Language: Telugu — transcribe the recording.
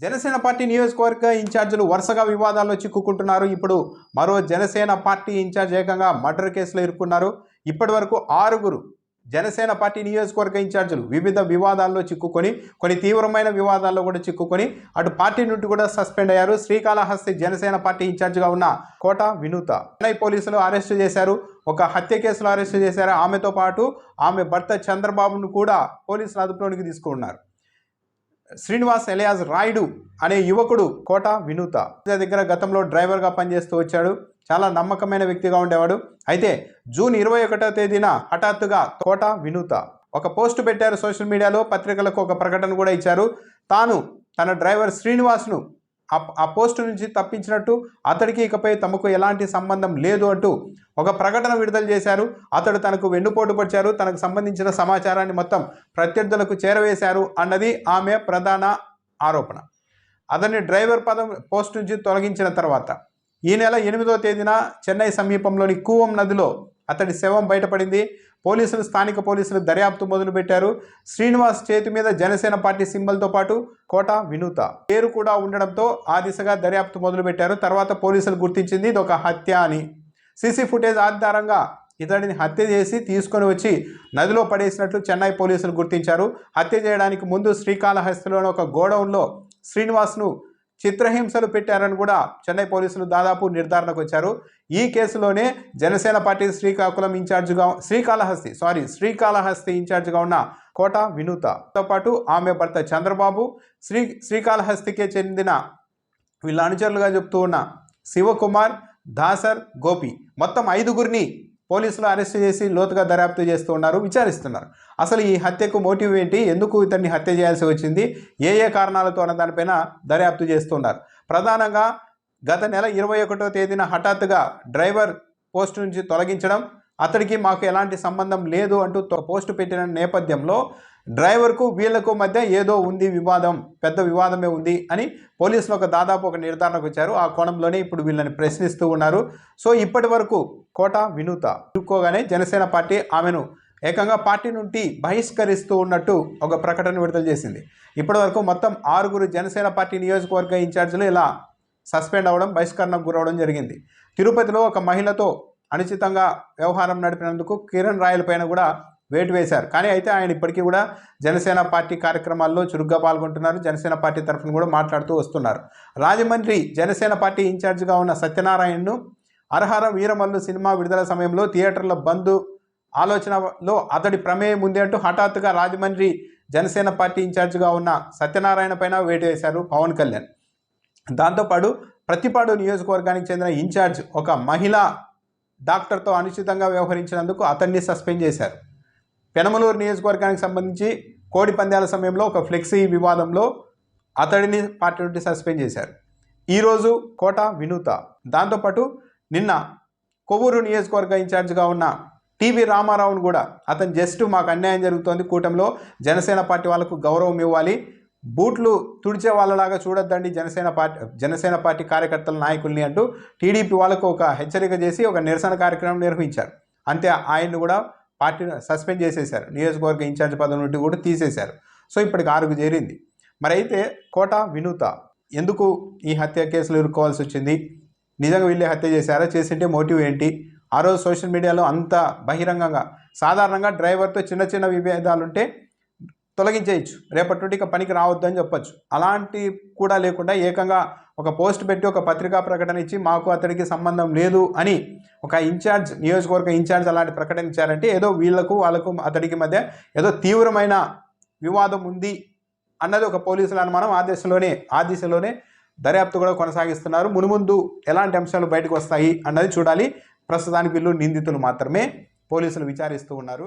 జనసేన పార్టీ నియోజకవర్గ ఇన్ఛార్జీలు వరుసగా వివాదాల్లో చిక్కుకుంటున్నారు. ఇప్పుడు మరో జనసేన పార్టీ ఇన్ఛార్జ్ ఏకంగా మర్డర్ కేసులో ఇరుక్కున్నారు. ఇప్పటి వరకు 6 జనసేన పార్టీ నియోజకవర్గ ఇన్ఛార్జీలు వివిధ వివాదాల్లో చిక్కుకొని కొన్ని తీవ్రమైన వివాదాల్లో కూడా చిక్కుకొని అటు పార్టీ నుండి కూడా సస్పెండ్ అయ్యారు. శ్రీకాళహస్తి జనసేన పార్టీ ఇన్ఛార్జిగా ఉన్న కోట వినూత చెన్నై పోలీసులు అరెస్టు చేశారు. ఒక హత్య కేసులో అరెస్టు చేశారు. ఆమెతో పాటు ఆమె భర్త చంద్రబాబును కూడా పోలీసులు అదుపులోనికి తీసుకున్నారు. శ్రీనివాస్ ఎలియాస్ రాయుడు అనే యువకుడు కోట వినూత దగ్గర గతంలో డ్రైవర్గా పనిచేస్తూ వచ్చాడు. చాలా నమ్మకమైన వ్యక్తిగా ఉండేవాడు. అయితే జూన్ 21వ తేదీన హఠాత్తుగా కోట వినూత ఒక పోస్ట్ పెట్టారు సోషల్ మీడియాలో. పత్రికలకు ఒక ప్రకటన కూడా ఇచ్చారు. తాను తన డ్రైవర్ శ్రీనివాస్ను ఆ పోస్టు నుంచి తప్పించినట్టు, అతడికి ఇకపై తమకు ఎలాంటి సంబంధం లేదు అంటూ ఒక ప్రకటన విడుదల చేశారు. అతడు తనకు వెన్నుపోటు పొడిచారు, తనకు సంబంధించిన సమాచారాన్ని మొత్తం ప్రత్యర్థులకు చేరవేశారు అన్నది ఆమె ప్రధాన ఆరోపణ. అతన్ని డ్రైవర్ పోస్ట్ నుంచి తొలగించిన తర్వాత ఈ నెల 8వ తేదీన చెన్నై సమీపంలోని కూవం నదిలో అతడి శవం బయటపడింది. స్థానిక పోలీసులు దర్యాప్తు మొదలుపెట్టారు. శ్రీనివాస్ చేతి మీద జనసేన పార్టీ సింబల్తో పాటు కోట వినూత పేరు కూడా ఉండడంతో ఆ దిశగా దర్యాప్తు మొదలుపెట్టారు. తర్వాత పోలీసులు గుర్తించింది ఇది ఒక హత్య అని. సీసీ ఫుటేజ్ ఆధారంగా ఇతడిని హత్య చేసి తీసుకొని వచ్చి నదిలో పడేసినట్లు చెన్నై పోలీసులు గుర్తించారు. హత్య చేయడానికి ముందు శ్రీకాళహస్తిలోని ఒక గోడౌన్లో శ్రీనివాస్ను చిత్రహింసలు పెట్టారని కూడా చెన్నై పోలీసులు దాదాపు నిర్ధారణకు వచ్చారు. ఈ కేసులోనే జనసేన పార్టీ శ్రీకాళహస్తి ఇన్ఛార్జిగా ఉన్న కోట వినూతతో పాటు ఆమె భర్త చంద్రబాబు, శ్రీకాళహస్తికే చెందిన వీళ్ళ అనుచరులుగా చెప్తూ ఉన్న శివకుమార్, దాసర్, గోపి మొత్తం 5 పోలీసులు అరెస్ట్ చేసి లోతుగా దర్యాప్తు చేస్తూ ఉన్నారు, విచారిస్తున్నారు. అసలు ఈ హత్యకు మోటివ్ ఏంటి, ఎందుకు ఇతన్ని హత్య చేయాల్సి వచ్చింది, ఏ కారణాలతో అన్న దానిపైన దర్యాప్తు చేస్తున్నారు. ప్రధానంగా గత నెల 21వ తేదీన హఠాత్తుగా డ్రైవర్ పోస్ట్ నుంచి తొలగించడం, అతడికి మాకు ఎలాంటి సంబంధం లేదు అంటూ పోస్టు పెట్టిన నేపథ్యంలో డ్రైవర్కు వీళ్లకు మధ్య ఏదో ఉంది, పెద్ద వివాదమే ఉంది అని పోలీసులు దాదాపు ఒక నిర్ధారణకు వచ్చారు. ఆ కోణంలోనే ఇప్పుడు వీళ్ళని ప్రశ్నిస్తూ ఉన్నారు. సో ఇప్పటి వరకు కోట వినూత ఇరుక్కోగానే జనసేన పార్టీ ఆమెను ఏకంగా పార్టీ నుండి బహిష్కరిస్తూ ఉన్నట్టు ఒక ప్రకటన విడుదల చేసింది. ఇప్పటి వరకు మొత్తం 6 జనసేన పార్టీ నియోజకవర్గ ఇన్ఛార్జీలు ఇలా సస్పెండ్ అవ్వడం, బహిష్కరణకు గురవడం జరిగింది. తిరుపతిలో ఒక మహిళతో అనుచితంగా వ్యవహారం నడిపినందుకు కిరణ్ రాయల పైన కూడా వేటు వేశారు. కానీ అయితే ఆయన ఇప్పటికీ కూడా జనసేన పార్టీ కార్యక్రమాల్లో చురుగ్గా పాల్గొంటున్నారు. జనసేన పార్టీ తరఫున కూడా మాట్లాడుతూ వస్తున్నారు. రాజమండ్రి జనసేన పార్టీ ఇన్ఛార్జిగా ఉన్న సత్యనారాయణను అర్హర వీరమల్లు సినిమా విడుదల సమయంలో థియేటర్ల బంద్ ఆలోచనలో అతడి ప్రమేయం ఉంది అంటూ హఠాత్తుగా రాజమండ్రి జనసేన పార్టీ ఇన్ఛార్జిగా ఉన్న సత్యనారాయణ పైన వేటు వేశారు పవన్ కళ్యాణ్. దాంతోపాటు ప్రతిపాడు నియోజకవర్గానికి చెందిన ఇన్ఛార్జ్ ఒక మహిళా డాక్టర్తో అనుచితంగా వ్యవహరించినందుకు అతన్ని సస్పెండ్ చేశారు. పెనమలూరు నియోజకవర్గానికి సంబంధించి కోడి పందాల సమయంలో ఒక ఫ్లెక్సీ వివాదంలో అతడిని పార్టీ నుండి సస్పెండ్ చేశారు. ఈరోజు కోట వినూత, దాంతోపాటు నిన్న కొవ్వూరు నియోజకవర్గ ఇన్ఛార్జిగా ఉన్న టీవీ రామారావును కూడా అతను జస్ట్ మాకు అన్యాయం జరుగుతోంది, కూటమిలో జనసేన పార్టీ వాళ్ళకు గౌరవం ఇవ్వాలి, బూట్లు తుడిచే వాళ్ళలాగా చూడొద్దండి జనసేన పార్టీ కార్యకర్తల నాయకుల్ని అంటూ టీడీపీ వాళ్ళకు ఒక హెచ్చరిక చేసి ఒక నిరసన కార్యక్రమం నిర్వహించారు. అంతే ఆయన్ని కూడా పార్టీ సస్పెండ్ చేసేశారు. నియోజకవర్గ ఇన్ఛార్జ్ పదవి నుండి కూడా తీసేశారు. సో ఇప్పటికి 6 చేరింది. మరి అయితే కోట వినూత ఎందుకు ఈ హత్య కేసులో ఇరుక్కోవాల్సి వచ్చింది, నిజంగా వీళ్ళే హత్య చేశారా, చేసింటే మోటివ్ ఏంటి? ఆ రోజు సోషల్ మీడియాలో అంత బహిరంగంగా సాధారణంగా డ్రైవర్తో చిన్న విభేదాలుంటే తొలగించేయచ్చు, రేపటి నుండి ఇక పనికి రావద్దని చెప్పచ్చు. అలాంటి కూడా లేకుండా ఏకంగా ఒక పోస్ట్ పెట్టి ఒక పత్రికా ప్రకటన ఇచ్చి మాకు అతడికి సంబంధం లేదు అని ఒక నియోజకవర్గ ఇన్ఛార్జ్ అలాంటి ప్రకటన ఇచ్చారంటే ఏదో వాళ్ళకు అతడికి మధ్య ఏదో తీవ్రమైన వివాదం ఉంది అన్నది ఒక పోలీసుల అనుమానం. ఆ దిశలోనే దర్యాప్తు కూడా కొనసాగిస్తున్నారు. మునుముందు ఎలాంటి అంశాలు బయటకు వస్తాయి అన్నది చూడాలి. ప్రస్తుతానికి వీళ్ళు నిందితులు మాత్రమే, పోలీసులు విచారిస్తూ ఉన్నారు.